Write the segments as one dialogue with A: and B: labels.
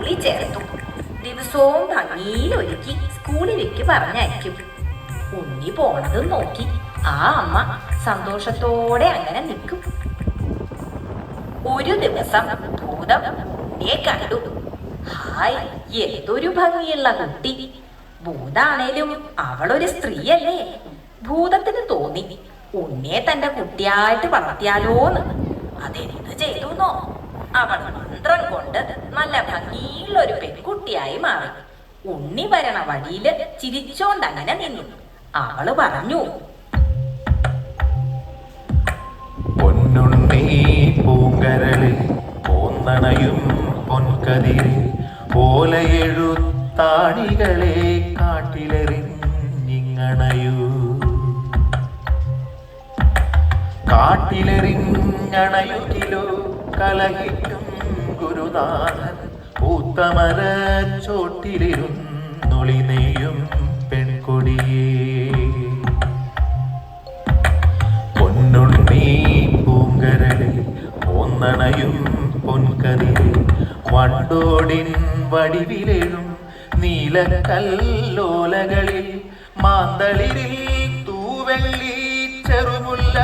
A: സ്കൂളിൽ ചേർത്തു. ദിവസവും ഭംഗിയിൽ ഒരുക്കി സ്കൂളിലേക്ക് പറഞ്ഞയക്കും. ഉണ്ണി പോണതും നോക്കി ആ അമ്മ സന്തോഷത്തോടെ അങ്ങനെ നിൽക്കും. ഒരു ദിവസം ഭൂതം ഉണ്ണിയെ കണ്ടു. ഹായ്, എന്തൊരു ഭംഗിയുള്ള കുട്ടി! ഭൂതാണേലും അവളൊരു സ്ത്രീയല്ലേ? ഭൂതത്തിന് തോന്നി ഉണ്ണിയെ തന്റെ കുട്ടിയായിട്ട് വളർത്തിയാലോന്ന്. അതെന്ത് ചെയ്തുന്നോ, അവൾ മന്ത്രം കൊണ്ട് നല്ല ഭംഗിയുള്ള ഒരു പെൺകുട്ടിയായി മാറി. ഉണ്ണി വരണ വഴിയില് ചിരിച്ചോണ്ടങ്ങനെ നിന്നു. അവള് പറഞ്ഞു,
B: പൊന്നുണ്ണി പൂങ്കരളി പോന്നണയും പൊൻകതിരെ ഓലയെഴുത്താണികളെ കാട്ടിലെറിഞ്ഞിങ്ങണയൂ. കാട്ടിലെറിഞ്ഞണയുകിലോ കലഹിക്കും ഗുരുനാഥൻ പൂത്തമര ചോട്ടിലിരുന്നൊളി നെയ്യും പെൺകൊടിയേ. പൊന്നുണ്ണി പൂങ്കരളി പോന്നണയും പൊൻകതിരെ വണ്ടോടിൻ വടിവിലെഴും നീലക്കല്ലോലകളിൽ മാന്തളിരിൽ തൂവെള്ളി ചെറുമുല്ല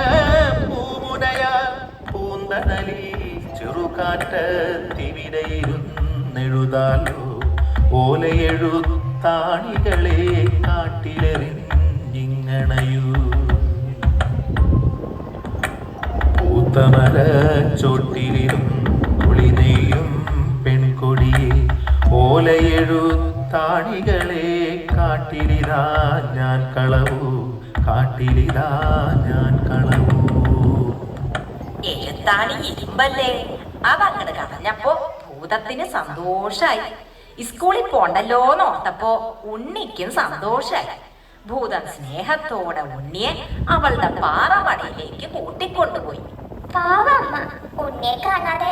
B: പൂമുനയ പൂന്തണലി ചെറുകാറ്റത്തിവിടയിരുന്നെഴുതാലോ ഓലയെഴുത്താണികളെ കാട്ടിലെറിഞ്ഞിങ്ങണയൂ. പൂത്തമര ചോട്ടിലിരും കുളിനെയും പെൺകൊടിയെ ഓലയെഴുത്താണികളെ കാട്ടിലിതാ ഞാൻ കളവൂ, കാട്ടിലിതാ ഞാൻ കളവൂ.
A: എഴുത്താണി ഇരുമ്പല്ലേ? അതങ്ങട് കളഞ്ഞപ്പോ ഭൂതത്തിന് സന്തോഷായി. സ്കൂളിൽ പോണ്ടല്ലോന്ന് ഓർത്തപ്പോ ഉണ്ണിക്കും സന്തോഷായി. ഭൂതം സ്നേഹത്തോടെ ഉണ്ണിയെ അവളുടെ പാറമടയിലേക്ക് കൂട്ടിക്കൊണ്ടുപോയി.
C: പാവമ്മ ഉണ്ണിയെ കാണാതെ